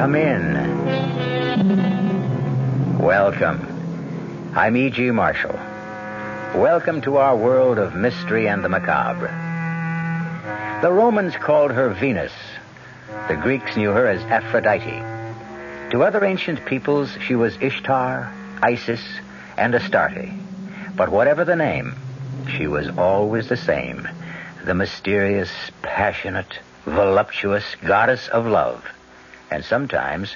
Come in. Welcome. I'm E.G. Marshall. Welcome to our world of mystery and the macabre. The Romans called her Venus. The Greeks knew her as Aphrodite. To other ancient peoples, she was Ishtar, Isis, and Astarte. But whatever the name, she was always the same. The mysterious, passionate, voluptuous goddess of love, and sometimes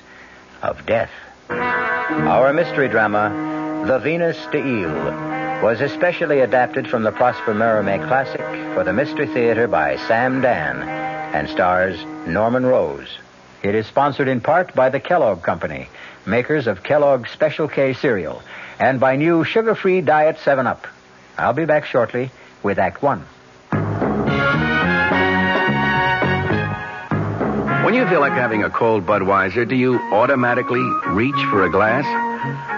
of death. Our mystery drama, The Venus de Ile, was especially adapted from the Prosper Mérimée classic for the Mystery Theater by Sam Dan and stars Norman Rose. It is sponsored in part by the Kellogg Company, makers of Kellogg's Special K cereal, and by new sugar-free Diet 7-Up. I'll be back shortly with Act 1. When you feel like having a cold Budweiser, do you automatically reach for a glass?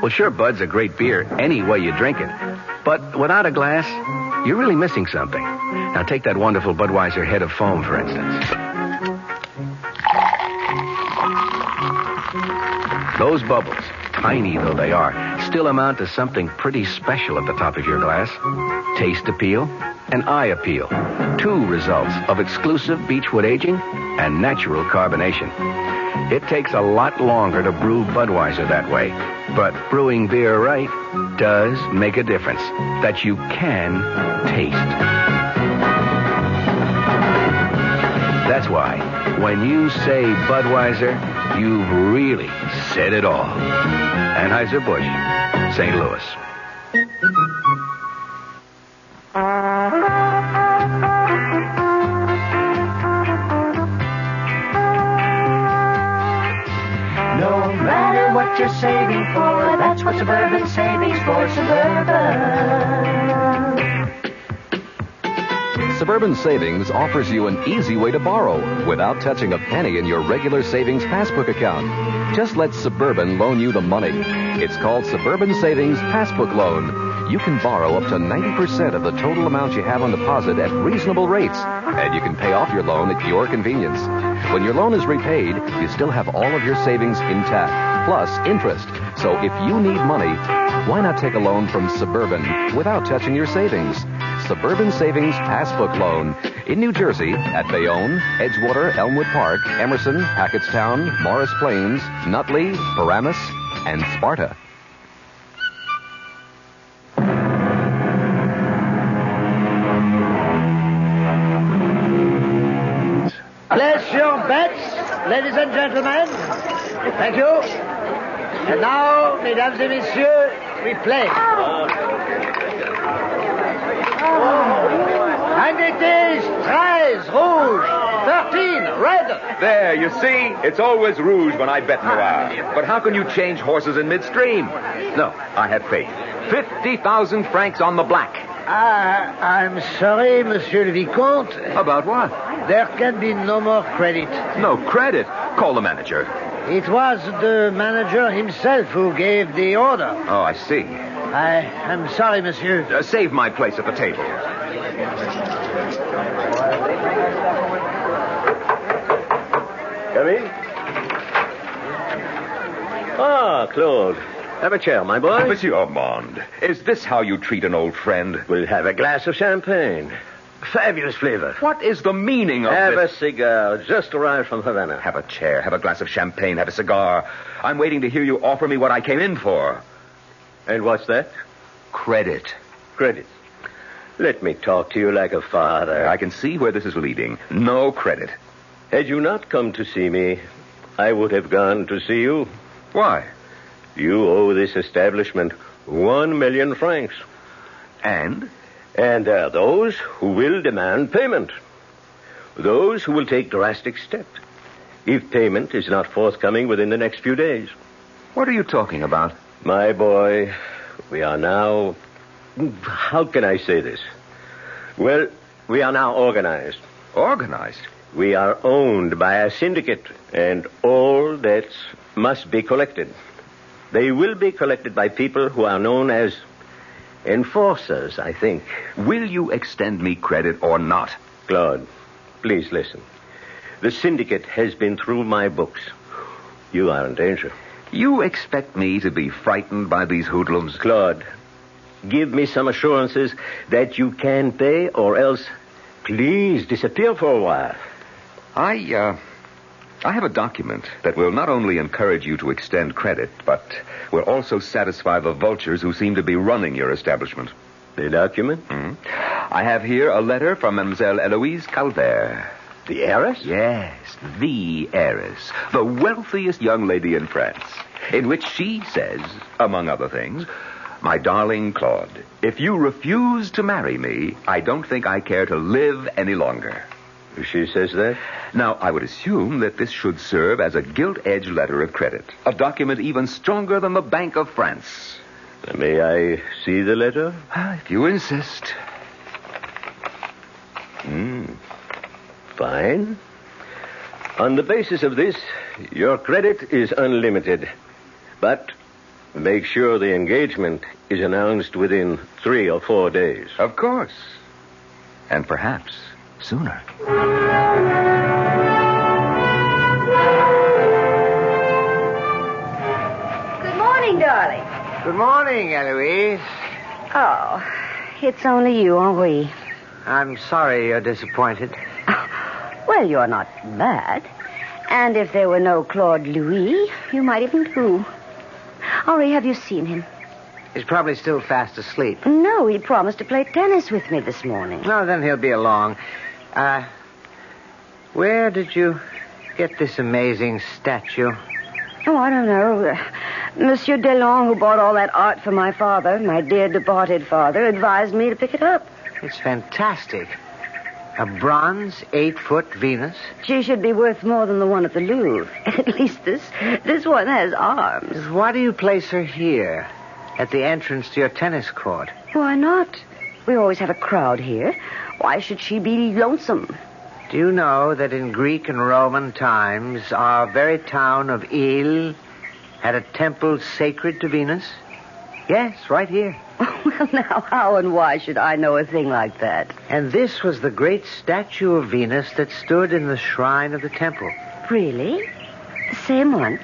Well, sure, Bud's a great beer any way you drink it. But without a glass, you're really missing something. Now, take that wonderful Budweiser head of foam, for instance. Those bubbles, tiny though they are, still amount to something pretty special at the top of your glass. Taste appeal and eye appeal. Two results of exclusive beechwood aging and natural carbonation. It takes a lot longer to brew Budweiser that way, but brewing beer right does make a difference that you can taste. That's why, when you say Budweiser, you've really said it all. Anheuser-Busch, St. Louis. No matter what you're saving for, that's what Suburban Savings for Suburban. Suburban Savings offers you an easy way to borrow without touching a penny in your regular savings passbook account. Just let Suburban loan you the money. It's called Suburban Savings Passbook Loan. You can borrow up to 90% of the total amount you have on deposit at reasonable rates, and you can pay off your loan at your convenience. When your loan is repaid, you still have all of your savings intact, plus interest. So if you need money, why not take a loan from Suburban without touching your savings? Suburban Savings Passbook Loan in New Jersey at Bayonne, Edgewater, Elmwood Park, Emerson, Hackettstown, Morris Plains, Nutley, Paramus, and Sparta. Place your bets, ladies and gentlemen. Thank you. And now, mesdames et messieurs, we play. And it is 13 rouge, 13 red. There, you see? It's always rouge when I bet noir. But how can you change horses in midstream? No, I have faith. 50,000 francs on the black. I'm sorry, Monsieur le Vicomte. About what? There can be no more credit. No credit? Call the manager. It was the manager himself who gave the order. Oh, I see. I'm sorry, monsieur. Save my place at the table. Come in. Ah, Claude. Have a chair, my boy. Monsieur Armand, is this how you treat an old friend? We'll have a glass of champagne. Fabulous flavor. What is the meaning of Have this? a cigar. Just arrived from Havana. Have a chair, have a glass of champagne, have a cigar. I'm waiting to hear you offer me what I came in for. And what's that? Credit. Credit. Let me talk to you like a father. I can see where this is leading. No credit. Had you not come to see me, I would have gone to see you. Why? You owe this establishment 1 million francs. And? And there are those who will demand payment. Those who will take drastic steps if payment is not forthcoming within the next few days. What are you talking about? My boy, we are now... How can I say this? Well, we are now organized. Organized? We are owned by a syndicate, and all debts must be collected. They will be collected by people who are known as enforcers, I think. Will you extend me credit or not? Claude, please listen. The syndicate has been through my books. You are in danger. You expect me to be frightened by these hoodlums? Claude, give me some assurances that you can pay, or else please disappear for a while. I have a document that will not only encourage you to extend credit, but will also satisfy the vultures who seem to be running your establishment. The document? I have here a letter from Mademoiselle Eloise Calvert. The heiress? Yes, the heiress, the wealthiest young lady in France, in which she says, among other things, "My darling Claude, if you refuse to marry me, I don't think I care to live any longer." She says that? Now, I would assume that this should serve as a gilt-edged letter of credit, a document even stronger than the Bank of France. May I see the letter? If you insist. Fine. On the basis of this, your credit is unlimited. But make sure the engagement is announced within 3 or 4 days. Of course. And perhaps sooner. Good morning, darling. Good morning, Eloise. Oh, it's only you, Henri. I'm sorry you're disappointed. Well, you're not bad. And if there were no Claude Louis, you might even do. Henri, have you seen him? He's probably still fast asleep. No, he promised to play tennis with me this morning. No, then he'll be along. Where did you get this amazing statue? Oh, I don't know. Monsieur Delon, who bought all that art for my father, my dear departed father, advised me to pick it up. It's fantastic. A bronze 8-foot Venus. She should be worth more than the one at the Louvre. At least this one has arms. Why do you place her here, at the entrance to your tennis court? Why not? We always have a crowd here. Why should she be lonesome? Do you know that in Greek and Roman times, our very town of Ile had a temple sacred to Venus? Yes, right here. Well, now, how and why should I know a thing like that? And this was the great statue of Venus that stood in the shrine of the temple. Really? The same one?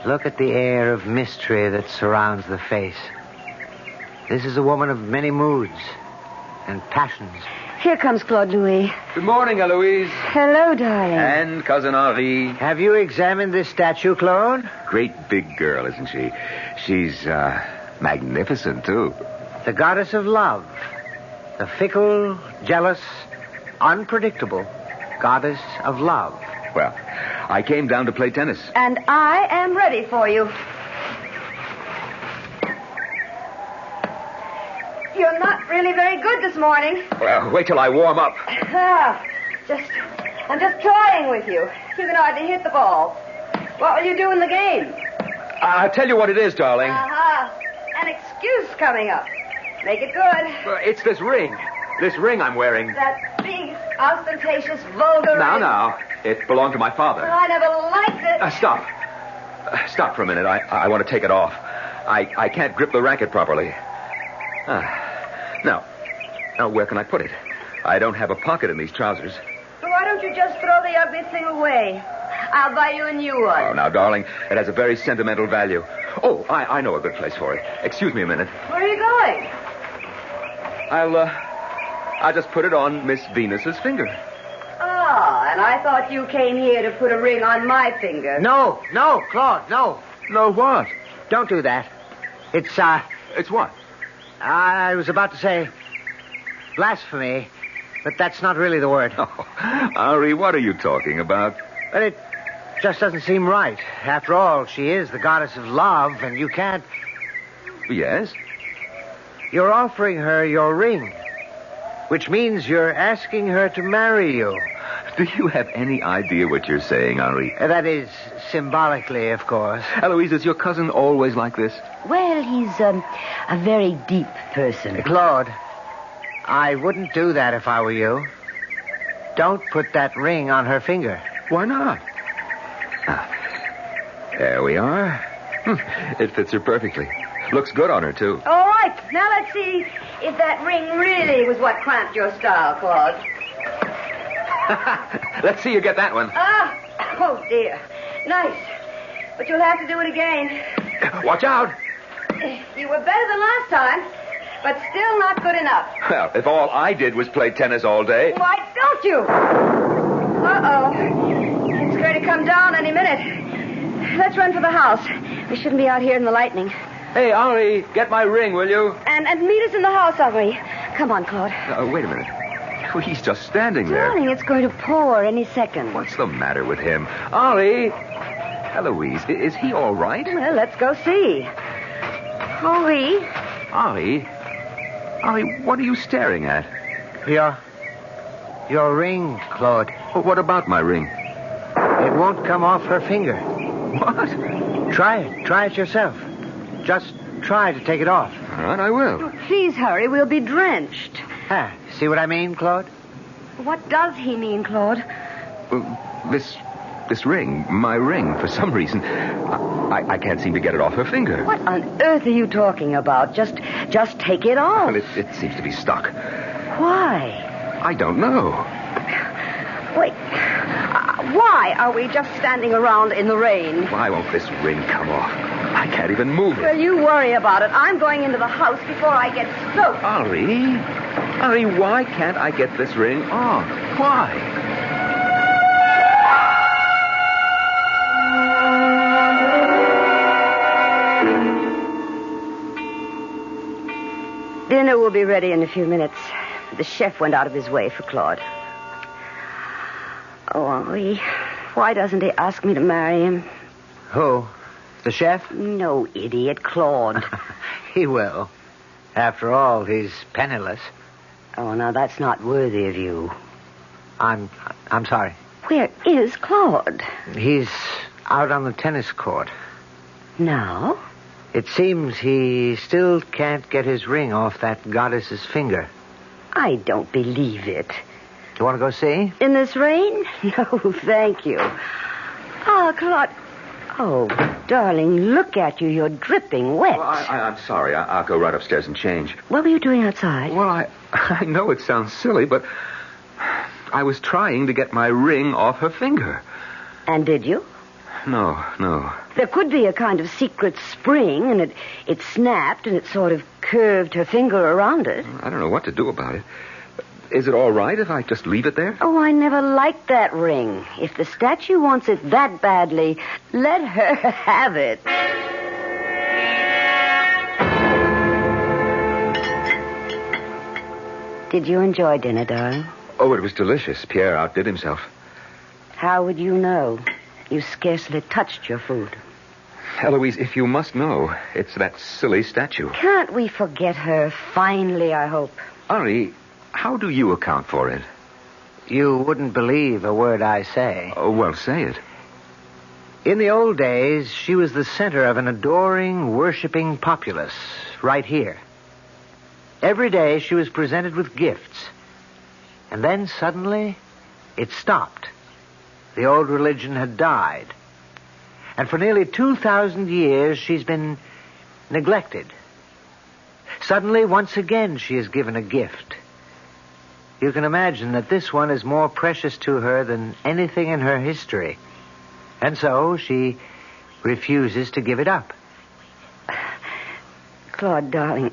Look at the air of mystery that surrounds the face. This is a woman of many moods and passions. Here comes Claude Louis. Good morning, Eloise. Hello, darling. And Cousin Henri. Have you examined this statue, Claude? Great big girl, isn't she? She's, magnificent, too. The goddess of love. The fickle, jealous, unpredictable goddess of love. Well, I came down to play tennis. And I am ready for you. You're not really very good this morning. Well, wait till I warm up. I'm just toying with you. You can hardly hit the ball. What will you do in the game? I'll tell you what it is, darling. An excuse coming up. Make it good. It's this ring. This ring I'm wearing. That big, ostentatious, vulgar ring. Now. It belonged to my father. Well, I never liked it. Stop. Stop for a minute. I want to take it off. I can't grip the racket properly. Now, where can I put it? I don't have a pocket in these trousers. Well, why don't you just throw the ugly thing away? I'll buy you a new one. Oh, now, darling, it has a very sentimental value. Oh, I know a good place for it. Excuse me a minute. Where are you going? I'll just put it on Miss Venus's finger. And I thought you came here to put a ring on my finger. No, Claude, no. No, what? Don't do that. It's what? I was about to say blasphemy, but that's not really the word. Oh, Henri, what are you talking about? But it just doesn't seem right. After all, she is the goddess of love, and you can't... Yes? You're offering her your ring, which means you're asking her to marry you. Do you have any idea what you're saying, Henri? That is, symbolically, of course. Eloise, is your cousin always like this? Well, he's a very deep person. Claude, I wouldn't do that if I were you. Don't put that ring on her finger. Why not? There we are. It fits her perfectly. Looks good on her, too. All right. Now let's see if that ring really was what cramped your style, Claude. Let's see you get that one. Oh, dear. Nice. but you'll have to do it again. Watch out. You were better than last time, but still not good enough. Well, if all I did was play tennis all day... Why don't you? Uh-oh. It's going to come down any minute. Let's run for the house. We shouldn't be out here in the lightning. Hey, Henri, get my ring, will you? And meet us in the house, Henri. Come on, Claude. Wait a minute. Oh, he's just standing there. Darling, it's going to pour any second. What's the matter with him? Henri! Eloise, is he all right? Well, let's go see. Henri. Henri? Henri, what are you staring at? Your ring, Claude. Well, what about my ring? It won't come off her finger. What? Try it. Try it yourself. Just try to take it off. All right, I will. Please hurry. We'll be drenched. See what I mean, Claude? What does he mean, Claude? This ring, my ring, for some reason, I can't seem to get it off her finger. What on earth are you talking about? Just take it off. Well, it seems to be stuck. Why? I don't know. Wait. Why are we just standing around in the rain? Why won't this ring come off? I can't even move it. Well, you worry about it. I'm going into the house before I get soaked. Henri, why can't I get this ring off? Why? Dinner will be ready in a few minutes. The chef went out of his way for Claude. Oh, Henri, why doesn't he ask me to marry him? Who? The chef? No, idiot, Claude. He will. After all, he's penniless. Oh, now that's not worthy of you. I'm sorry. Where is Claude? He's out on the tennis court. Now? It seems he still can't get his ring off that goddess's finger. I don't believe it. You want to go see? In this rain? No, thank you. Ah, Claude. Oh, darling, look at you. You're dripping wet. Well, I'm sorry. I'll go right upstairs and change. What were you doing outside? Well, I know it sounds silly, but I was trying to get my ring off her finger. And did you? No. There could be a kind of secret spring, and it snapped, and it sort of curved her finger around it. I don't know what to do about it. Is it all right if I just leave it there? Oh, I never liked that ring. If the statue wants it that badly, let her have it. Did you enjoy dinner, darling? Oh, it was delicious. Pierre outdid himself. How would you know? You scarcely touched your food. Eloise, if you must know, it's that silly statue. Can't we forget her finally, I hope? Henri, how do you account for it? You wouldn't believe a word I say. Oh, well, say it. In the old days, she was the center of an adoring, worshipping populace right here. Every day she was presented with gifts. And then suddenly, it stopped. The old religion had died. And for nearly 2,000 years, she's been neglected. Suddenly, once again, she is given a gift. You can imagine that this one is more precious to her than anything in her history. And so she refuses to give it up. Claude, darling,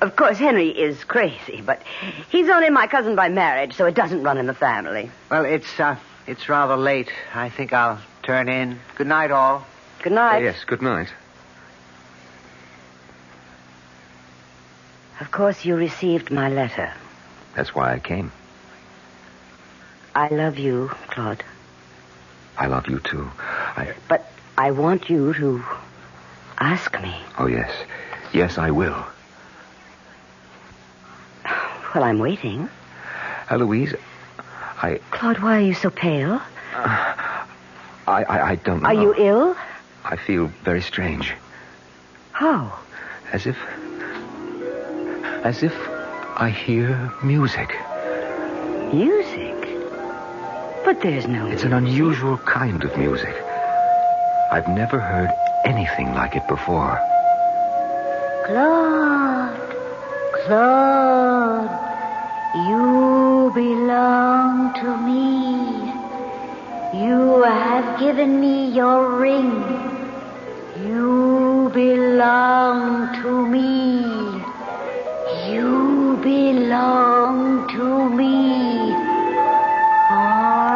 of course Henry is crazy, but he's only my cousin by marriage, so it doesn't run in the family. Well, it's rather late. I think I'll turn in. Good night, all. Good night. Yes, good night. Of course you received my letter. That's why I came. I love you, Claude. I love you, too. But I want you to ask me. Oh, yes. Yes, I will. Well, I'm waiting. Eloise, Claude, why are you so pale? I don't know. Are you ill? I feel very strange. How? As if I hear music. Music? But there's no... It's an unusual kind of music. I've never heard anything like it before. Claude, you belong to me. You have given me your ring. You belong to me. You belong to me forever.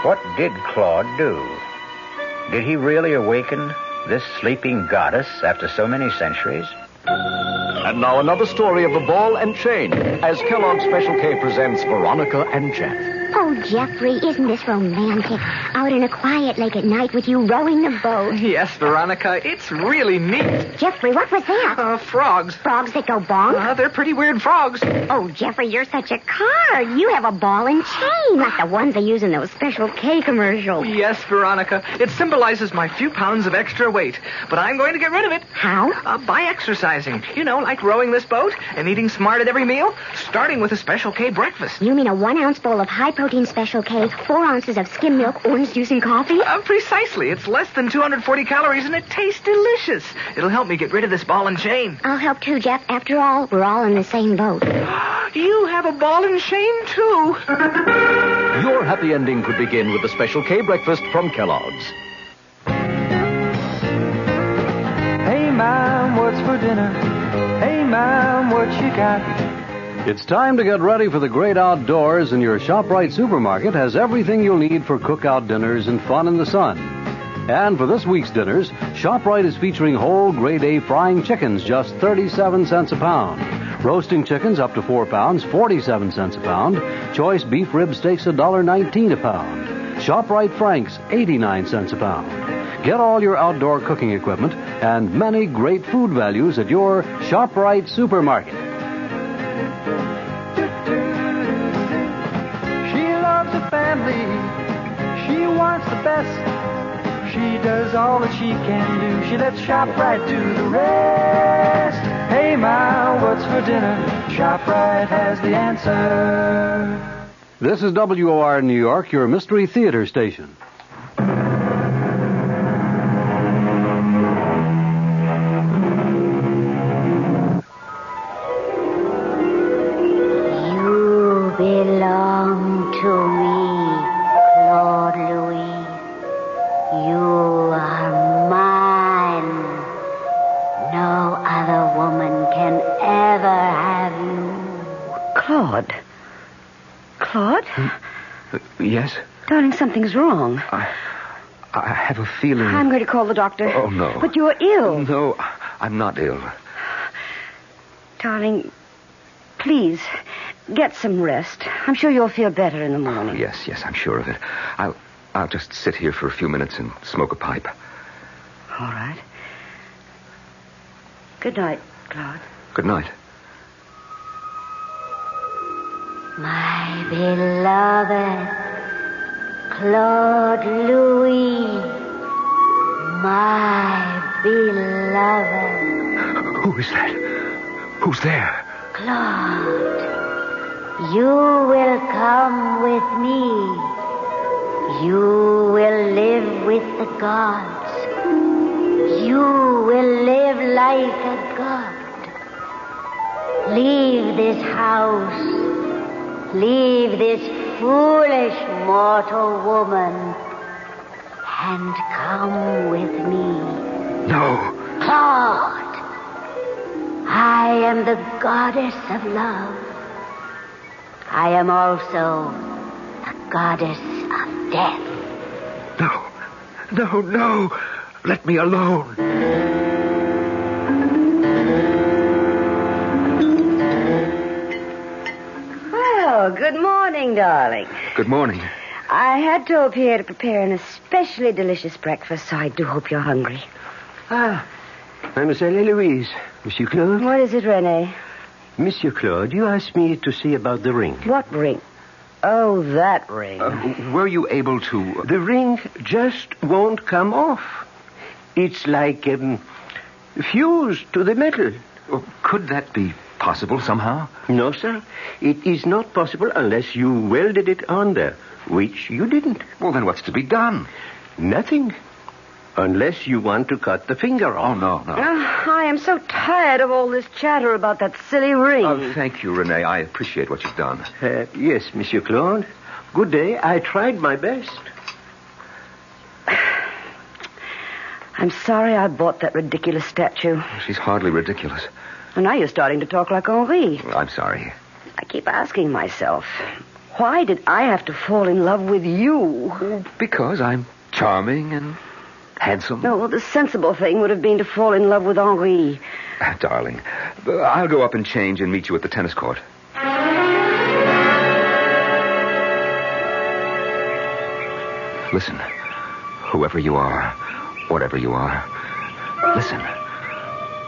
What did Claude do? Did he really awaken this sleeping goddess after so many centuries? And now another story of the ball and chain as Kellogg's Special K presents Veronica and Jeff. Oh, Jeffrey, isn't this romantic? Out in a quiet lake at night with you rowing the boat. Yes, Veronica, it's really neat. Jeffrey, what was that? Frogs. Frogs that go bonk? They're pretty weird frogs. Oh, Jeffrey, you're such a card. You have a ball and chain, like the ones they use in those Special K commercials. Yes, Veronica, it symbolizes my few pounds of extra weight, but I'm going to get rid of it. How? By exercising. You know, like rowing this boat and eating smart at every meal, starting with a Special K breakfast. You mean a 1 ounce bowl of high-protein Special K, 4 ounces of skim milk, orange juice, and coffee? Precisely. It's less than 240 calories, and it tastes delicious. It'll help me get rid of this ball and chain. I'll help too, Jeff. After all, we're all in the same boat. You have a ball and chain, too. Your happy ending could begin with the Special K breakfast from Kellogg's. Hey, Mom, what's for dinner? Hey, Mom, what you got? It's time to get ready for the great outdoors, and your ShopRite supermarket has everything you'll need for cookout dinners and fun in the sun. And for this week's dinners, ShopRite is featuring whole grade A frying chickens, just 37 cents a pound. Roasting chickens up to 4 pounds, 47 cents a pound. Choice beef rib steaks, $1.19 a pound. ShopRite Franks, 89 cents a pound. Get all your outdoor cooking equipment and many great food values at your ShopRite supermarket. Family, she wants the best. She does all that she can do. She lets ShopRite do the rest. Hey, Ma, what's for dinner? ShopRite has the answer. This is WOR New York, your Mystery Theater station. You belong to me. Claude Louis, you are mine. No other woman can ever have you. Claude? Claude? Yes? Darling, something's wrong. I have a feeling... I'm going to call the doctor. Oh, no. But you're ill. No, I'm not ill. Darling, please, get some rest. I'm sure you'll feel better in the morning. Yes, I'm sure of it. I'll just sit here for a few minutes and smoke a pipe. All right. Good night, Claude. Good night. My beloved Claude Louis, my beloved. Who is that? Who's there? Claude, you will come with me. You will live with the gods. You will live like a god. Leave this house. Leave this foolish mortal woman and come with me. No. Claude, I am the goddess of love. I am also the goddess of death. No. Let me alone. Well, good morning, darling. Good morning. I had to appear to prepare an especially delicious breakfast, so I do hope you're hungry. Mademoiselle Eloise. Monsieur Claude? What is it, René? Monsieur Claude, you asked me to see about the ring. What ring? Oh, that ring. Were you able to... The ring just won't come off. It's like fused to the metal. Could that be possible somehow? No, sir. It is not possible unless you welded it on there, which you didn't. Well, then what's to be done? Nothing. Unless you want to cut the finger off. Oh, no. I am so tired of all this chatter about that silly ring. Oh, thank you, Renee. I appreciate what you've done. Yes, Monsieur Claude. Good day. I tried my best. I'm sorry I bought that ridiculous statue. She's hardly ridiculous. And now you're starting to talk like Henri. I'm sorry. I keep asking myself, why did I have to fall in love with you? Because I'm charming and handsome. No, well, the sensible thing would have been to fall in love with Henri. Darling, I'll go up and change and meet you at the tennis court. Listen, whoever you are, whatever you are, listen.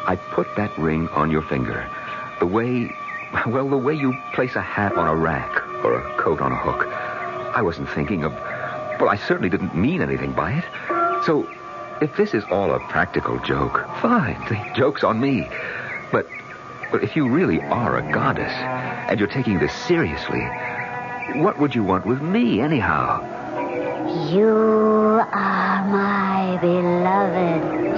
I put that ring on your finger the way you place a hat on a rack or a coat on a hook. I wasn't thinking of... Well, I certainly didn't mean anything by it. So, if this is all a practical joke, fine. The joke's on me. But if you really are a goddess and you're taking this seriously, what would you want with me, anyhow? You are my beloved.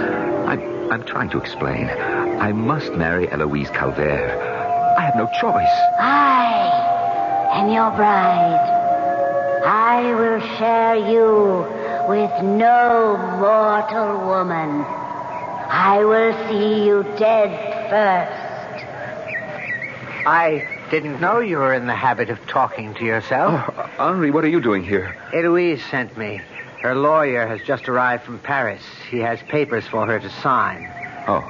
I'm trying to explain. I must marry Eloise Calvert. I have no choice. I am your bride. I will share you with no mortal woman. I will see you dead first. I didn't know you were in the habit of talking to yourself. Oh, Henri, what are you doing here? Eloise sent me. Her lawyer has just arrived from Paris. He has papers for her to sign. Oh.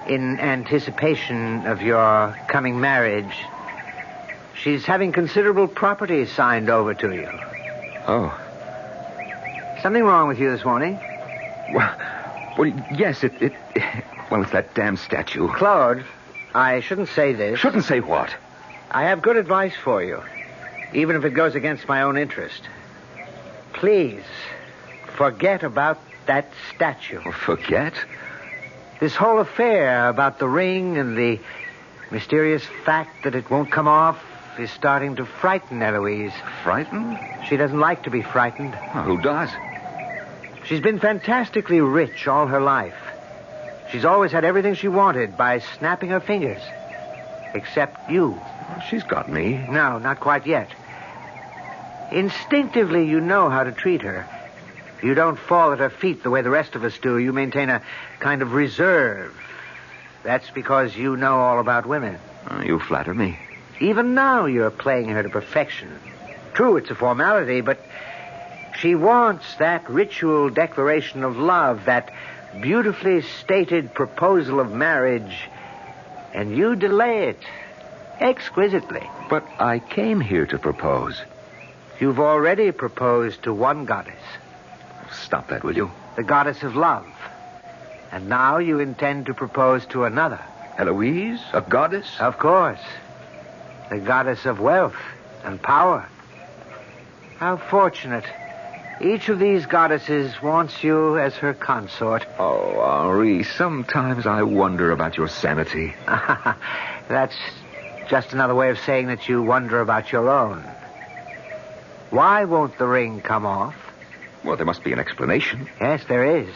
In anticipation of your coming marriage, she's having considerable property signed over to you. Oh. Something wrong with you this morning? Well, yes, it's that damn statue. Claude, I shouldn't say this. Shouldn't say what? I have good advice for you, even if it goes against my own interest. Please, forget about that statue. Forget? This whole affair about the ring and the mysterious fact that it won't come off is starting to frighten Eloise. Frightened? She doesn't like to be frightened. Well, who does? She's been fantastically rich all her life. She's always had everything she wanted by snapping her fingers. Except you. Well, she's got me. No, not quite yet. Instinctively, you know how to treat her. You don't fall at her feet the way the rest of us do. You maintain a kind of reserve. That's because you know all about women. You flatter me. Even now, you're playing her to perfection. True, it's a formality, but she wants that ritual declaration of love, that beautifully stated proposal of marriage, and you delay it exquisitely. But I came here to propose. You've already proposed to one goddess. Stop that, will you? The goddess of love. And now you intend to propose to another. Eloise? A goddess? Of course. The goddess of wealth and power. How fortunate. Each of these goddesses wants you as her consort. Oh, Henri, sometimes I wonder about your sanity. That's just another way of saying that you wonder about your own. Why won't the ring come off? Well, there must be an explanation. Yes, there is.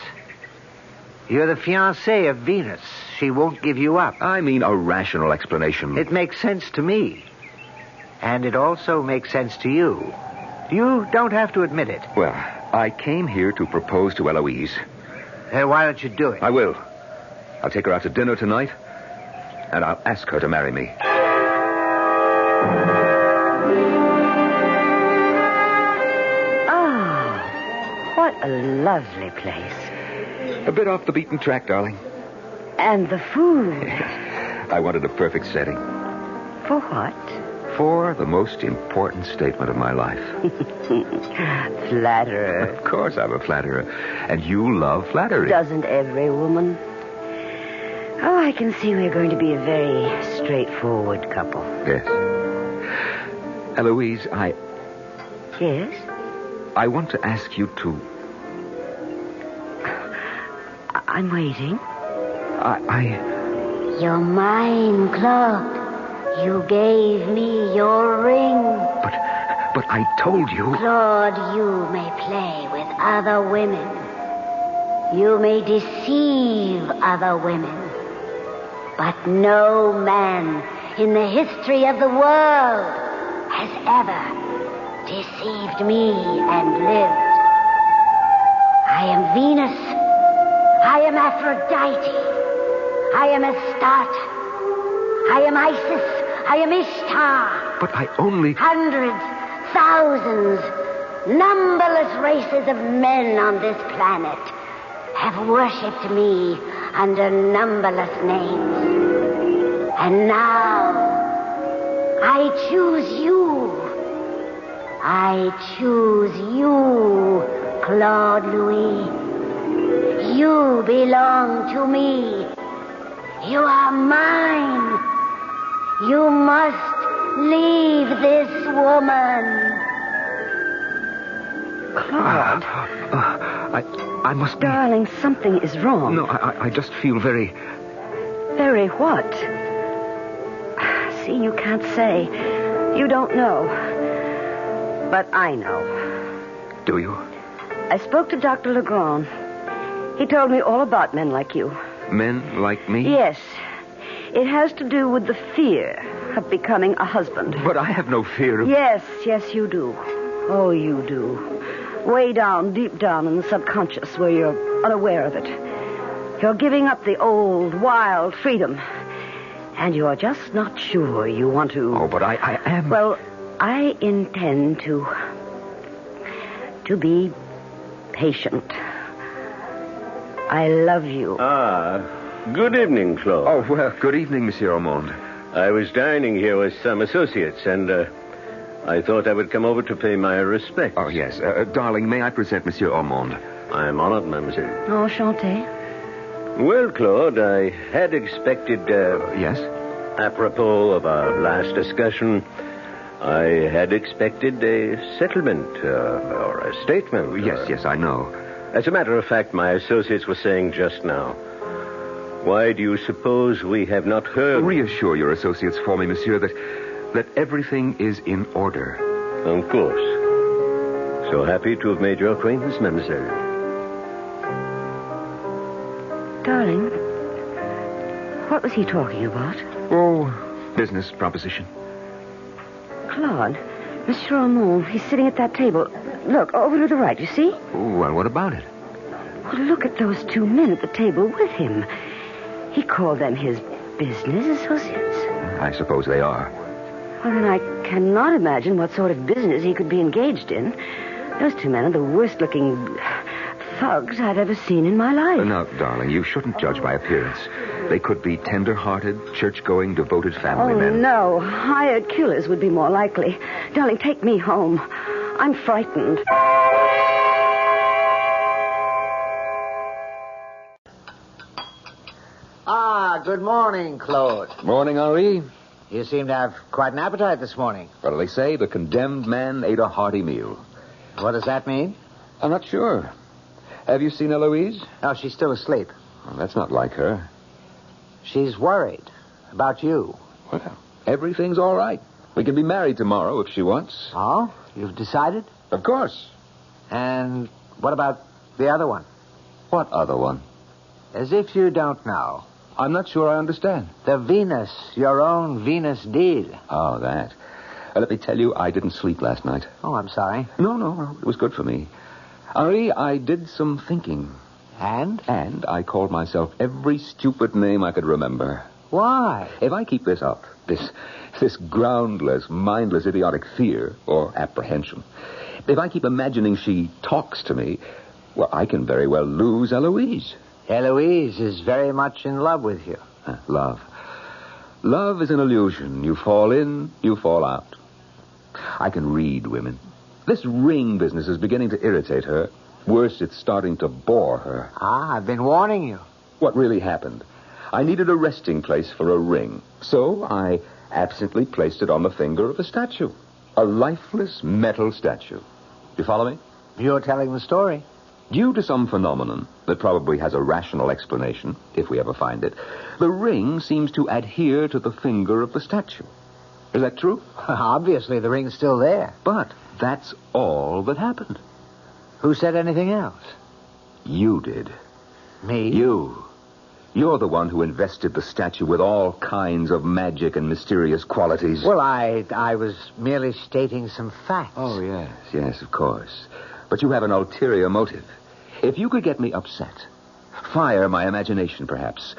You're the fiancé of Venus. She won't give you up. I mean a rational explanation. It makes sense to me. And it also makes sense to you. You don't have to admit it. Well, I came here to propose to Eloise. Then why don't you do it? I will. I'll take her out to dinner tonight, and I'll ask her to marry me. What a lovely place. A bit off the beaten track, darling. And the food. I wanted a perfect setting. For what? For the most important statement of my life. Flatterer. Of course I'm a flatterer. And you love flattery. Doesn't every woman? Oh, I can see we're going to be a very straightforward couple. Yes. Eloise, Yes? I want to ask you to... I'm waiting. You're mine, Claude. You gave me your ring. But I told you... Claude, you may play with other women. You may deceive other women, but no man in the history of the world has ever deceived me and lived. I am Venus. I am Aphrodite. I am Astarte. I am Isis. I am Ishtar. But I only... Hundreds, thousands, numberless races of men on this planet have worshipped me under numberless names. And now, I choose you. I choose you, Claude Louis. You belong to me. You are mine. You must leave this woman. Claude. I must be... Darling, something is wrong. No, I just feel very... Very what? See, you can't say. You don't know. But I know. Do you? I spoke to Dr. Legrand. He told me all about men like you. Men like me? Yes. It has to do with the fear of becoming a husband. But I have no fear of... Yes, you do. Oh, you do. Way down, deep down in the subconscious where you're unaware of it. You're giving up the old, wild freedom. And you're just not sure you want to... Oh, but I am... Well, I intend to be patient. I love you. Good evening, Claude. Oh, well, good evening, Monsieur Ormond. I was dining here with some associates, and I thought I would come over to pay my respects. Oh, yes. Darling, may I present Monsieur Ormond? I am honored, mademoiselle. Enchanté. Well, Claude, I had expected... Yes? Apropos of our last discussion, I had expected a settlement or a statement. Yes, I know. As a matter of fact, my associates were saying just now, why do you suppose we have not heard... Reassure your associates for me, monsieur, that everything is in order. Of course. So happy to have made your acquaintance, mademoiselle. Darling, what was he talking about? Oh, business proposition. Claude, Monsieur Armand, he's sitting at that table. Look, over to the right, you see? Well, what about it? Well, look at those two men at the table with him. He called them his business associates. I suppose they are. Well, then I cannot imagine what sort of business he could be engaged in. Those two men are the worst-looking thugs I've ever seen in my life. Now, darling, you shouldn't judge by appearance. They could be tender-hearted, church-going, devoted family men. Oh, no. Hired killers would be more likely. Darling, take me home. I'm frightened. Good morning, Claude. Morning, Henri. You seem to have quite an appetite this morning. What do they say? The condemned man ate a hearty meal. What does that mean? I'm not sure. Have you seen Eloise? No, she's still asleep. Well, that's not like her. She's worried about you. Well, everything's all right. We can be married tomorrow if she wants. Oh? You've decided? Of course. And what about the other one? What other one? As if you don't know. I'm not sure I understand. The Venus, your own Venus deal. Oh, that. Let me tell you, I didn't sleep last night. Oh, I'm sorry. No, it was good for me. Henri, I did some thinking. And? And I called myself every stupid name I could remember. Why? If I keep this up, this groundless, mindless, idiotic fear, or apprehension, if I keep imagining she talks to me, well, I can very well lose Eloise. Eloise is very much in love with you. Love. Love is an illusion. You fall in, you fall out. I can read women. This ring business is beginning to irritate her. Worse, it's starting to bore her. I've been warning you. What really happened? I needed a resting place for a ring, so I absently placed it on the finger of a statue. A lifeless metal statue. You follow me? You're telling the story. Due to some phenomenon that probably has a rational explanation, if we ever find it, the ring seems to adhere to the finger of the statue. Is that true? Obviously, the ring's still there. But that's all that happened. Who said anything else? You did. Me? You're the one who invested the statue with all kinds of magic and mysterious qualities. Well, I was merely stating some facts. Oh, yes, of course. But you have an ulterior motive. If you could get me upset, fire my imagination, perhaps,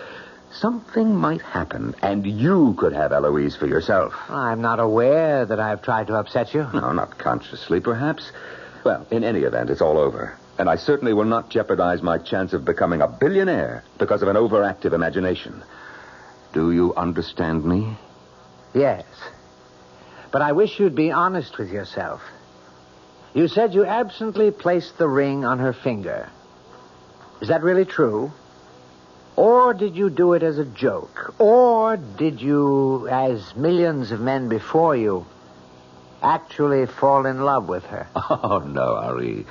something might happen, and you could have Eloise for yourself. I'm not aware that I've tried to upset you. No, not consciously, perhaps. Well, in any event, it's all over. And I certainly will not jeopardize my chance of becoming a billionaire because of an overactive imagination. Do you understand me? Yes. But I wish you'd be honest with yourself. You said you absently placed the ring on her finger. Is that really true? Or did you do it as a joke? Or did you, as millions of men before you, actually fall in love with her? Oh, no, Ari.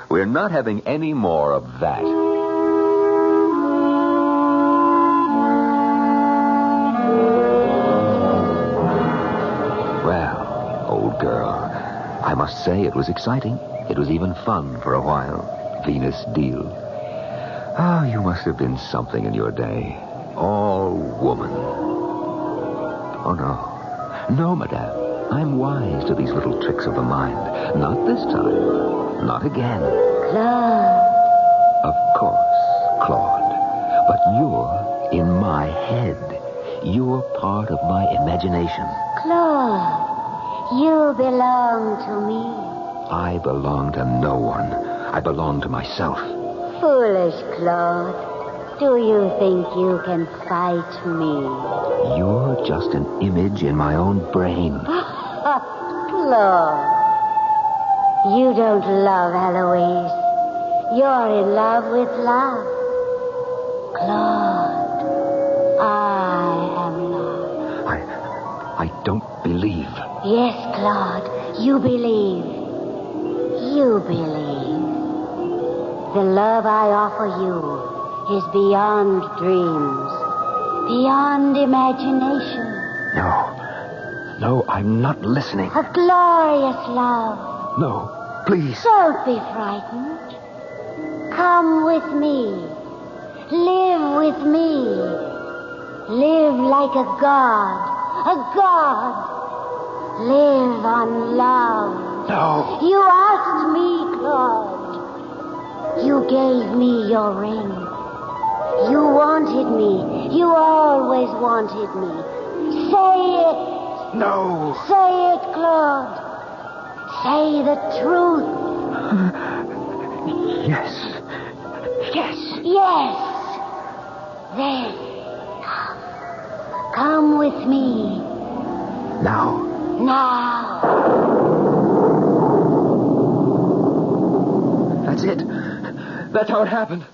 We're not having any more of that. Well, old girl, I must say it was exciting. It was even fun for a while. Venus deal. Oh, you must have been something in your day. All woman. Oh, no. No, madame. I'm wise to these little tricks of the mind. Not this time. Not again. Claude. Of course, Claude. But you're in my head. You're part of my imagination. Claude, you belong to me. I belong to no one. I belong to myself. Foolish Claude. Do you think you can fight me? You're just an image in my own brain. Claude, you don't love Eloise. You're in love with love. Claude, I am love. I don't believe. Yes, Claude, you believe. You believe. The love I offer you is beyond dreams, beyond imagination. No, I'm not listening. A glorious love. No, please. Don't be frightened. Come with me. Live with me. Live like a god. A god. Live on love. No. You asked me, Claude. You gave me your ring. You wanted me. You always wanted me. Say it. No. Say it, Claude. Say the truth. Yes. Yes. Then, come with me. Now. That's it. That's how it happened.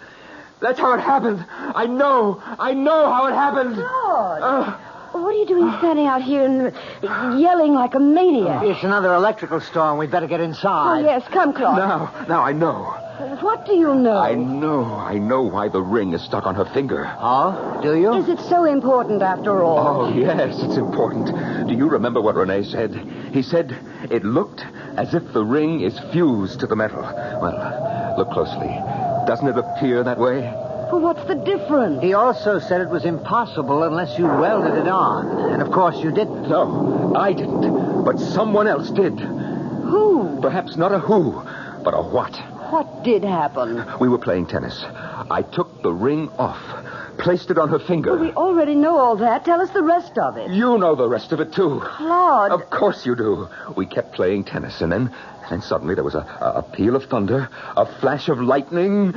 I know how it happened. Claude. What are you doing standing out here and yelling like a maniac? It's another electrical storm. We'd better get inside. Oh, yes. Come, Claude. Now I know. What do you know? I know why the ring is stuck on her finger. Oh, do you? Is it so important after all? Oh, yes, it's important. Do you remember what Rene said? He said it looked as if the ring is fused to the metal. Well, look closely. Doesn't it appear that way? Well, what's the difference? He also said it was impossible unless you welded it on. And, of course, you didn't. No, I didn't. But someone else did. Who? Perhaps not a who, but a what. What did happen? We were playing tennis. I took the ring off, placed it on her finger. Well, we already know all that. Tell us the rest of it. You know the rest of it, too. Claude. Of course you do. We kept playing tennis, and then suddenly there was a peal of thunder, a flash of lightning.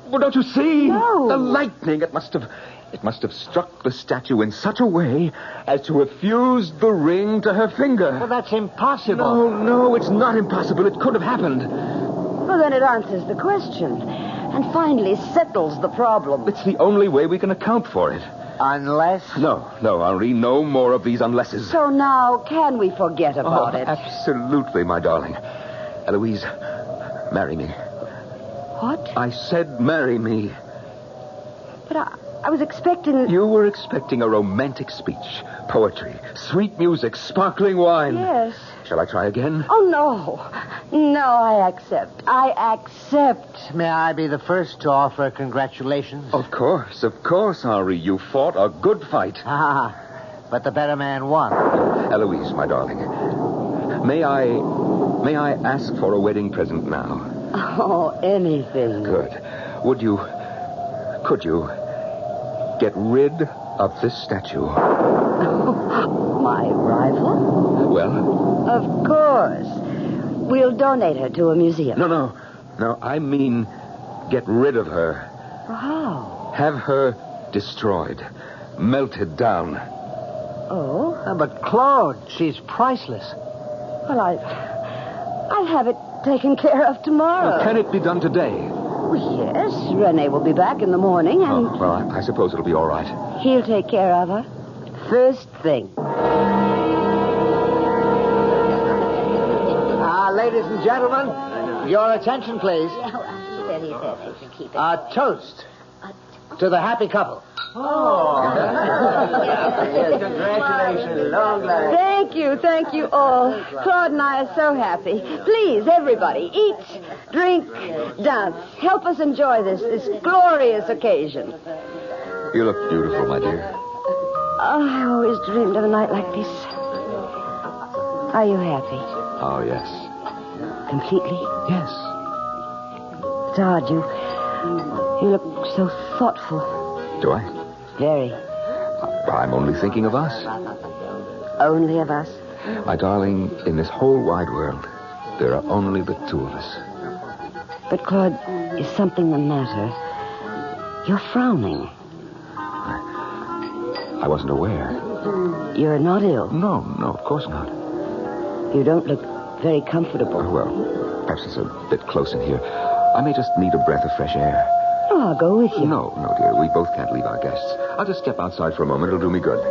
Well, don't you see? No. The lightning, it must have struck the statue in such a way as to have fused the ring to her finger. Well, that's impossible. No, it's not impossible. It could have happened. Well, then it answers the question. And finally settles the problem. It's the only way we can account for it. Unless? No, Henri, no more of these unlesses. So now, can we forget about it? Absolutely, my darling. Eloise, marry me. What? I said marry me. But I was expecting... You were expecting a romantic speech, poetry, sweet music, sparkling wine. Yes. Shall I try again? Oh, no. No, I accept. I accept. May I be the first to offer congratulations? Of course, Henri. You fought a good fight. Ah, but the better man won. Eloise, my darling, may I ask for a wedding present now? Oh, anything. Good. Could you get rid of this statue? My rival? Well? Of course. We'll donate her to a museum. No, I mean get rid of her. How? Have her destroyed, melted down. Oh? But Claude, she's priceless. Well, I'll have it taken care of tomorrow. Well, can it be done today? Well, yes. Renee will be back in the morning, and... Oh, well, I suppose it'll be all right. He'll take care of her. First thing. Ladies and gentlemen, your attention, please. A toast to the happy couple. Oh. Congratulations. Long life. Thank you all. Claude and I are so happy. Please, everybody, eat, drink, dance. Help us enjoy this glorious occasion. You look beautiful, my dear. Oh, I always dreamed of a night like this. Are you happy? Oh, yes. Completely? Yes. It's odd. You look so thoughtful. Do I? Very. I'm only thinking of us. Only of us? My darling, in this whole wide world, there are only the two of us. But, Claude, is something the matter? You're frowning. I wasn't aware. You're not ill? No, of course not. You don't look very comfortable. Well, perhaps it's a bit close in here. I may just need a breath of fresh air. Oh, I'll go with you. No, dear. We both can't leave our guests. I'll just step outside for a moment. It'll do me good.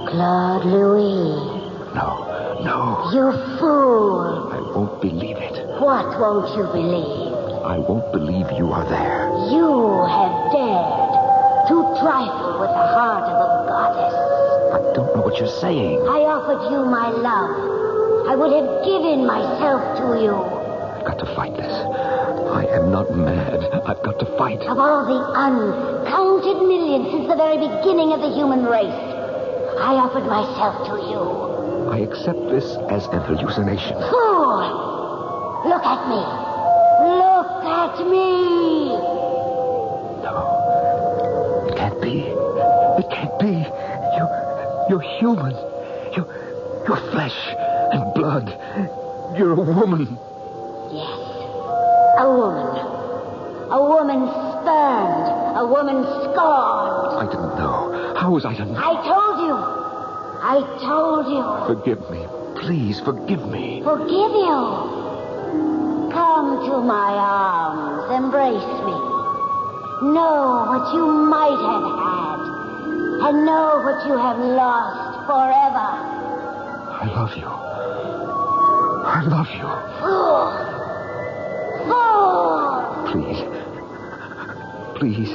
Claude Louis. No. You fool. I won't believe it. What won't you believe? I won't believe you are there. You have dared to trifle with the heart of a goddess. I don't know what you're saying. I offered you my love. I would have given myself to you. I've got to fight this. I am not mad. I've got to fight. Of all the uncounted millions since the very beginning of the human race, I offered myself to you. I accept this as an hallucination. Fool! Look at me. Look at me. No. It can't be. It can't be. You're human. You're flesh and blood. You're a woman. Yes. A woman. A woman spurned. A woman scorned. I didn't know. How was I to know? I told you. Forgive me. Please, forgive me. Forgive you. Come to my arms. Embrace me. Know what you might have had. And know what you have lost forever. I love you. I love you. Fool! Please.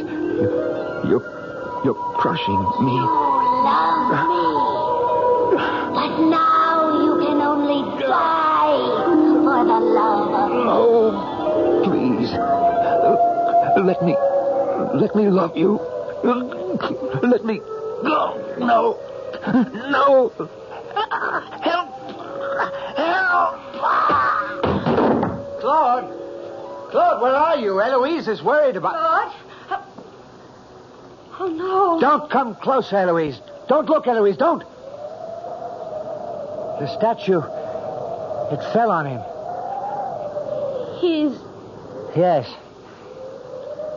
You're crushing me. You love me. But now you can only die for the love of me. Oh, please. Let me love you. Let me go. No. Help. Claude, where are you? Eloise is worried about... Claude? Oh, no. Don't come close, Eloise. Don't look, Eloise, don't. The statue, it fell on him. Yes.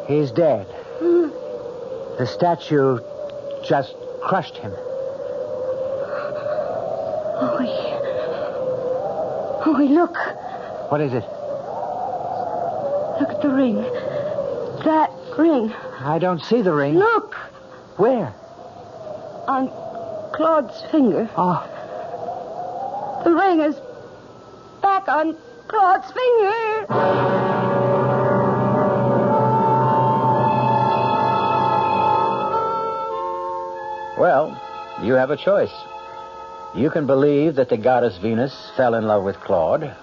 He's dead. The statue just crushed him. Oh, look. What is it? Look at the ring. That ring. I don't see the ring. Look. Where? On Claude's finger. Oh. The ring is back on Claude's finger. Well, you have a choice. You can believe that the goddess Venus fell in love with Claude,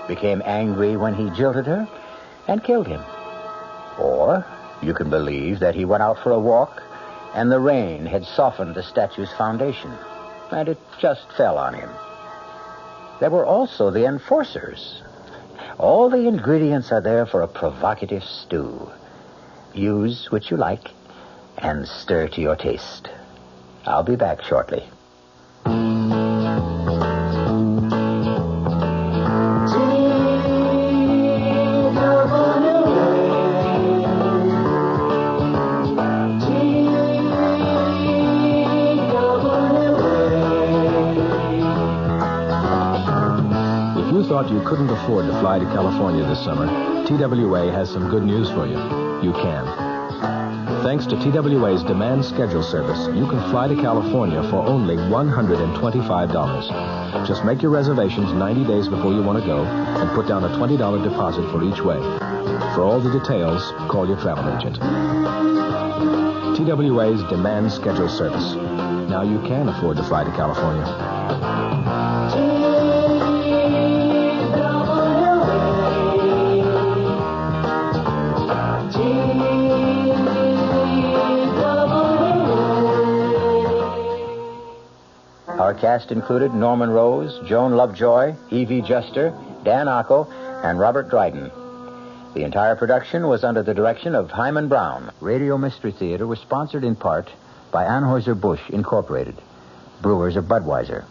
became angry when he jilted her, and killed him. Or you can believe that he went out for a walk, and the rain had softened the statue's foundation, and it just fell on him. There were also the enforcers. All the ingredients are there for a provocative stew. Use which you like, and stir to your taste. I'll be back shortly. You couldn't afford to fly to California this summer, TWA has some good news for you. You can. Thanks to TWA's demand schedule service, you can fly to California for only $125. Just make your reservations 90 days before you want to go and put down a $20 deposit for each way. For all the details, call your travel agent. TWA's demand schedule service. Now you can afford to fly to California. Our cast included Norman Rose, Joan Lovejoy, Evie Juster, Dan Ocko, and Robert Dryden. The entire production was under the direction of Hyman Brown. Radio Mystery Theater was sponsored in part by Anheuser-Busch Incorporated, brewers of Budweiser.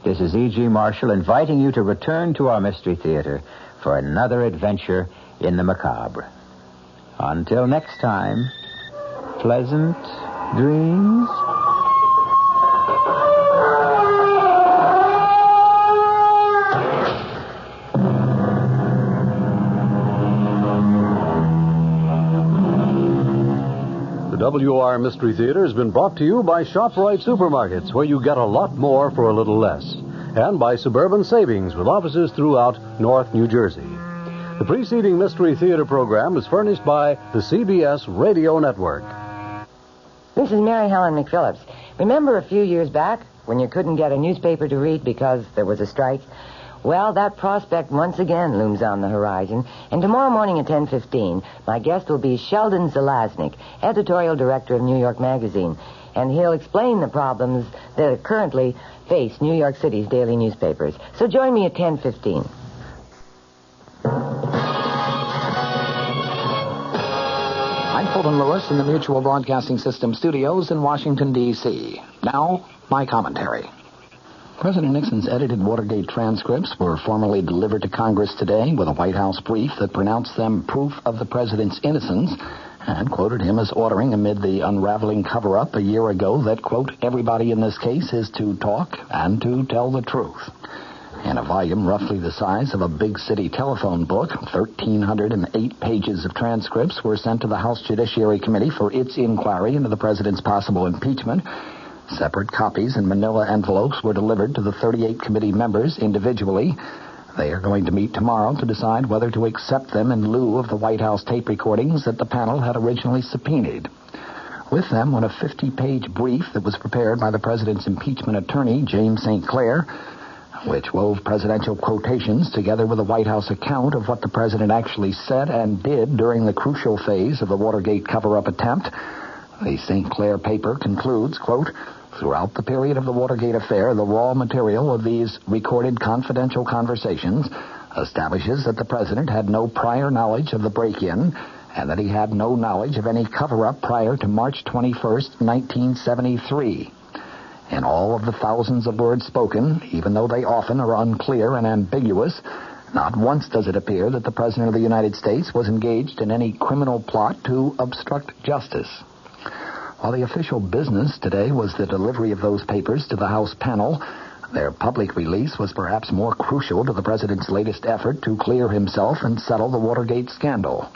This is E.G. Marshall inviting you to return to our Mystery Theater for another adventure in the macabre. Until next time, pleasant dreams. The WR Mystery Theater has been brought to you by ShopRite Supermarkets, where you get a lot more for a little less, and by Suburban Savings, with offices throughout North New Jersey. The preceding Mystery Theater program is furnished by the CBS Radio Network. This is Mary Helen McPhillips. Remember a few years back when you couldn't get a newspaper to read because there was a strike? Well, that prospect once again looms on the horizon. And tomorrow morning at 10:15, my guest will be Sheldon Zelaznik, editorial director of New York Magazine. And he'll explain the problems that currently face New York City's daily newspapers. So join me at 10:15. I'm Fulton Lewis in the Mutual Broadcasting System studios in Washington, D.C. Now, my commentary. President Nixon's edited Watergate transcripts were formally delivered to Congress today with a White House brief that pronounced them proof of the president's innocence and quoted him as ordering amid the unraveling cover-up a year ago that, quote, everybody in this case is to talk and to tell the truth. In a volume roughly the size of a big city telephone book, 1,308 pages of transcripts were sent to the House Judiciary Committee for its inquiry into the president's possible impeachment. Separate copies in manila envelopes were delivered to the 38 committee members individually. They are going to meet tomorrow to decide whether to accept them in lieu of the White House tape recordings that the panel had originally subpoenaed. With them went a 50-page brief that was prepared by the president's impeachment attorney, James St. Clair, which wove presidential quotations together with a White House account of what the president actually said and did during the crucial phase of the Watergate cover-up attempt. The St. Clair paper concludes, quote, throughout the period of the Watergate affair, the raw material of these recorded confidential conversations establishes that the president had no prior knowledge of the break-in and that he had no knowledge of any cover-up prior to March 21st, 1973. In all of the thousands of words spoken, even though they often are unclear and ambiguous, not once does it appear that the President of the United States was engaged in any criminal plot to obstruct justice. While the official business today was the delivery of those papers to the House panel, their public release was perhaps more crucial to the president's latest effort to clear himself and settle the Watergate scandal.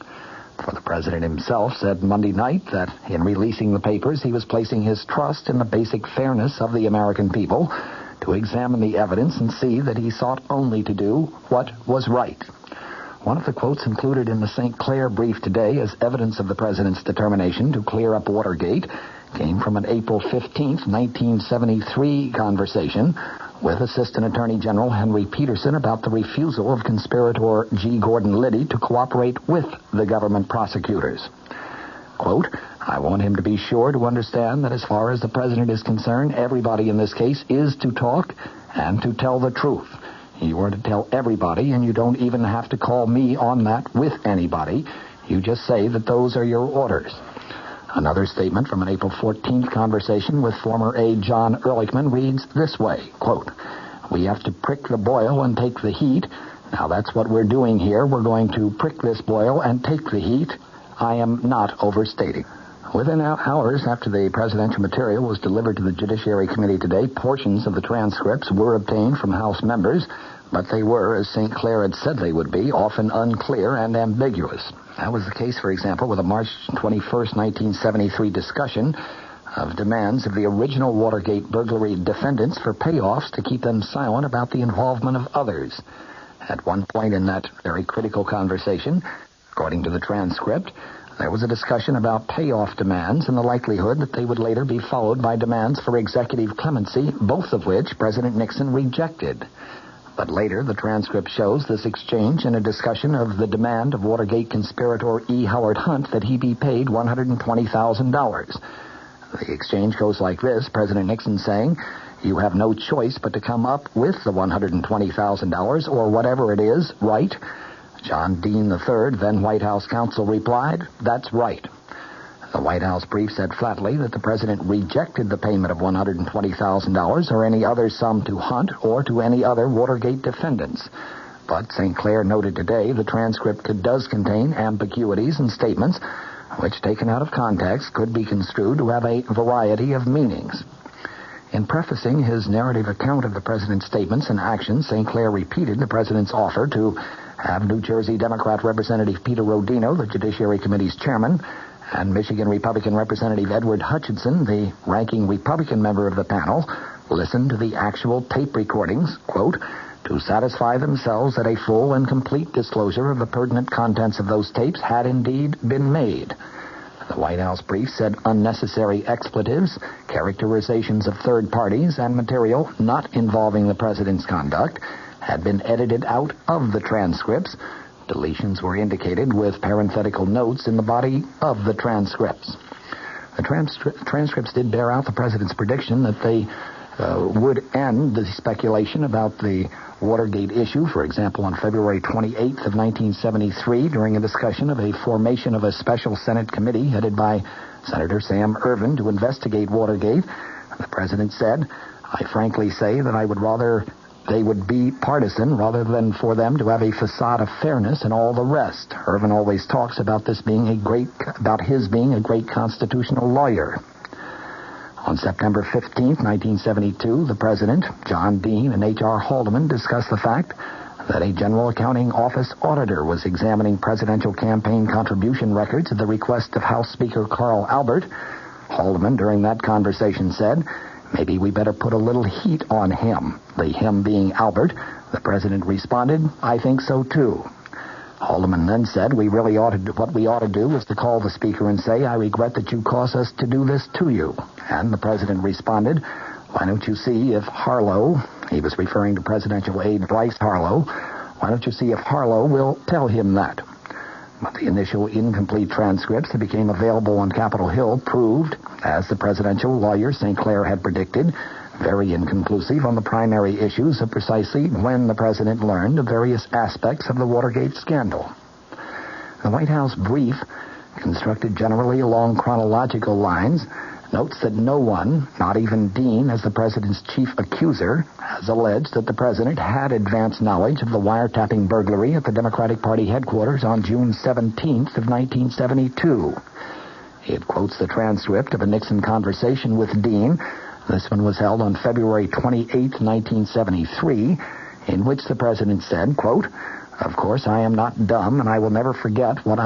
For the president himself said Monday night that in releasing the papers, he was placing his trust in the basic fairness of the American people, to examine the evidence and see that he sought only to do what was right. One of the quotes included in the St. Clair brief today as evidence of the president's determination to clear up Watergate came from an April 15th, 1973 conversation with Assistant Attorney General Henry Peterson about the refusal of conspirator G. Gordon Liddy to cooperate with the government prosecutors. Quote, I want him to be sure to understand that as far as the president is concerned, everybody in this case is to talk and to tell the truth. You are to tell everybody, and you don't even have to call me on that with anybody. You just say that those are your orders. Another statement from an April 14th conversation with former aide John Ehrlichman reads this way, quote, we have to prick the boil and take the heat. Now that's what we're doing here. We're going to prick this boil and take the heat. I am not overstating. Within hours after the presidential material was delivered to the Judiciary Committee today, portions of the transcripts were obtained from House members, but they were, as St. Clair had said they would be, often unclear and ambiguous. That was the case, for example, with a March 21st, 1973 discussion of demands of the original Watergate burglary defendants for payoffs to keep them silent about the involvement of others. At one point in that very critical conversation, according to the transcript, there was a discussion about payoff demands and the likelihood that they would later be followed by demands for executive clemency, both of which President Nixon rejected. But later, the transcript shows this exchange in a discussion of the demand of Watergate conspirator E. Howard Hunt that he be paid $120,000. The exchange goes like this, President Nixon saying, you have no choice but to come up with the $120,000 or whatever it is, right? John Dean III, then White House counsel, replied, that's right. The White House brief said flatly that the president rejected the payment of $120,000 or any other sum to Hunt or to any other Watergate defendants. But St. Clair noted today the transcript does contain ambiguities and statements which, taken out of context, could be construed to have a variety of meanings. In prefacing his narrative account of the president's statements and actions, St. Clair repeated the president's offer to have New Jersey Democrat Representative Peter Rodino, the Judiciary Committee's chairman, and Michigan Republican Representative Edward Hutchinson, the ranking Republican member of the panel, listen to the actual tape recordings, quote, to satisfy themselves that a full and complete disclosure of the pertinent contents of those tapes had indeed been made. The White House brief said unnecessary expletives, characterizations of third parties, and material not involving the president's conduct had been edited out of the transcripts. Deletions were indicated with parenthetical notes in the body of the transcripts. The transcripts did bear out the president's prediction that they would end the speculation about the Watergate issue. For example, on February 28th of 1973, during a discussion of a formation of a special Senate committee headed by Senator Sam Ervin to investigate Watergate, the president said, I frankly say that I would rather they would be partisan rather than for them to have a facade of fairness and all the rest. Ervin always talks about his being a great constitutional lawyer. On September 15th, 1972, the president, John Dean, and H.R. Haldeman discussed the fact that a General Accounting Office auditor was examining presidential campaign contribution records at the request of House Speaker Carl Albert. Haldeman, during that conversation, said, maybe we better put a little heat on him. The him being Albert. The president responded, I think so too. Haldeman then said, what we ought to do is to call the speaker and say, I regret that you caused us to do this to you. And the president responded, why don't you see if Harlow, he was referring to presidential aide Bryce Harlow, why don't you see if Harlow will tell him that? But the initial incomplete transcripts that became available on Capitol Hill proved, as the presidential lawyer St. Clair had predicted, very inconclusive on the primary issues of precisely when the president learned of various aspects of the Watergate scandal. The White House brief, constructed generally along chronological lines, notes that no one, not even Dean as the president's chief accuser, has alleged that the president had advance knowledge of the wiretapping burglary at the Democratic Party headquarters on June 17th of 1972. It quotes the transcript of a Nixon conversation with Dean. This one was held on February 28, 1973, in which the president said, quote, of course, I am not dumb, and I will never forget what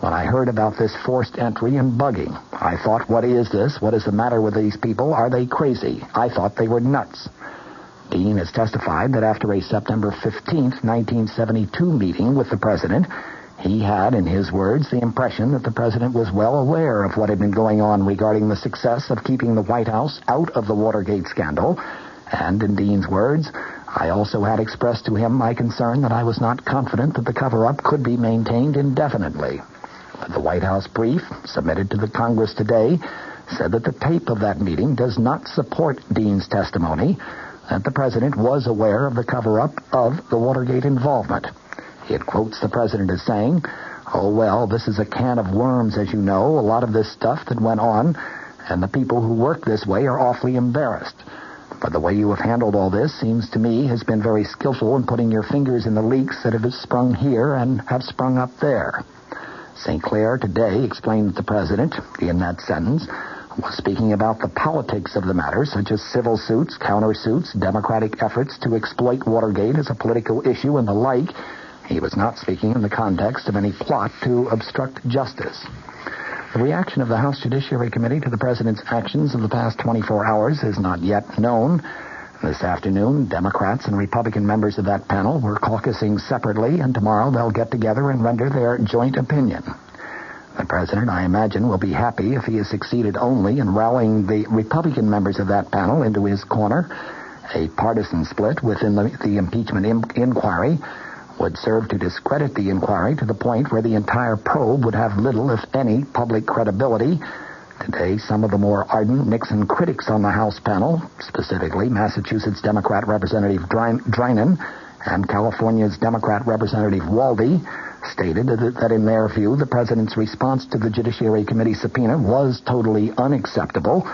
When I heard about this forced entry and bugging, I thought, what is this? What is the matter with these people? Are they crazy? I thought they were nuts. Dean has testified that after a September 15th, 1972 meeting with the president, he had, in his words, the impression that the president was well aware of what had been going on regarding the success of keeping the White House out of the Watergate scandal. And, in Dean's words, I also had expressed to him my concern that I was not confident that the cover-up could be maintained indefinitely. The White House brief, submitted to the Congress today, said that the tape of that meeting does not support Dean's testimony that the president was aware of the cover-up of the Watergate involvement. It quotes the president as saying, "Oh, well, this is a can of worms, as you know, a lot of this stuff that went on, and the people who work this way are awfully embarrassed. But the way you have handled all this seems to me has been very skillful in putting your fingers in the leaks that have sprung here and have sprung up there." St. Clair today explained that the president, in that sentence, was speaking about the politics of the matter, such as civil suits, countersuits, Democratic efforts to exploit Watergate as a political issue, and the like. He was not speaking in the context of any plot to obstruct justice. The reaction of the House Judiciary Committee to the president's actions of the past 24 hours is not yet known. This afternoon, Democrats and Republican members of that panel were caucusing separately, and tomorrow they'll get together and render their joint opinion. The president, I imagine, will be happy if he has succeeded only in rallying the Republican members of that panel into his corner. A partisan split within the impeachment inquiry would serve to discredit the inquiry to the point where the entire probe would have little, if any, public credibility. Today, some of the more ardent Nixon critics on the House panel, specifically Massachusetts Democrat Representative Drinan and California's Democrat Representative Waldy, stated that in their view, the president's response to the Judiciary Committee subpoena was totally unacceptable.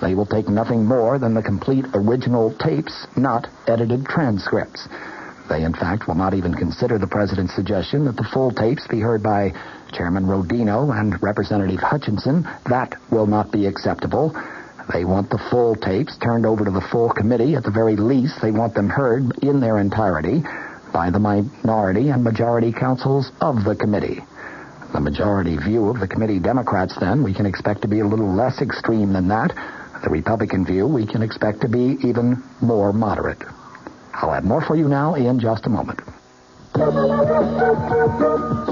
They will take nothing more than the complete original tapes, not edited transcripts. They, in fact, will not even consider the president's suggestion that the full tapes be heard by Chairman Rodino and Representative Hutchinson. That will not be acceptable. They want the full tapes turned over to the full committee. At the very least, they want them heard in their entirety by the minority and majority counsels of the committee. The majority view of the committee Democrats, then, we can expect to be a little less extreme than that. The Republican view, we can expect to be even more moderate. I'll have more for you now in just a moment.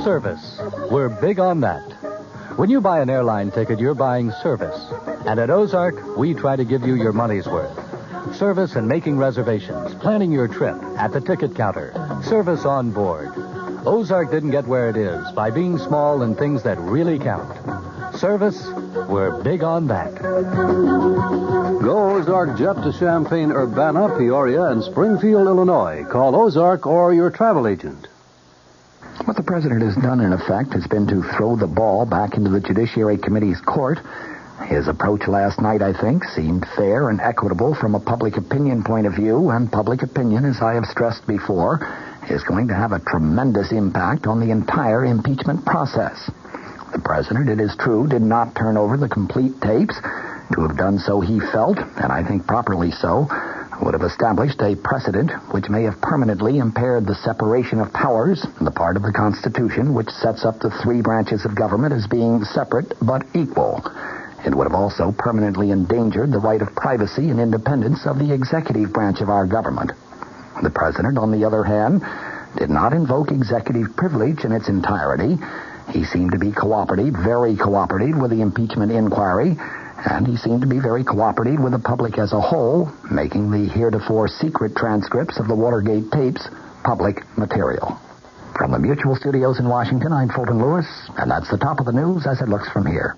Service. We're big on that. When you buy an airline ticket, you're buying service. And at Ozark, we try to give you your money's worth. Service in making reservations, planning your trip, at the ticket counter, service on board. Ozark didn't get where it is by being small in things that really count. Service, we're big on that. Go Ozark Jet to Champaign, Urbana, Peoria, and Springfield, Illinois. Call Ozark or your travel agent. What the president has done, in effect, has been to throw the ball back into the Judiciary Committee's court. His approach last night, I think, seemed fair and equitable from a public opinion point of view, and public opinion, as I have stressed before, is going to have a tremendous impact on the entire impeachment process. The president, it is true, did not turn over the complete tapes. To have done so, he felt, and I think properly so, would have established a precedent which may have permanently impaired the separation of powers, the part of the Constitution which sets up the three branches of government as being separate but equal. It would have also permanently endangered the right of privacy and independence of the executive branch of our government. The president, on the other hand, did not invoke executive privilege in its entirety. He seemed to be cooperative, very cooperative with the impeachment inquiry, and he seemed to be very cooperative with the public as a whole, making the heretofore secret transcripts of the Watergate tapes public material. From the Mutual Studios in Washington, I'm Fulton Lewis, and that's the top of the news as it looks from here.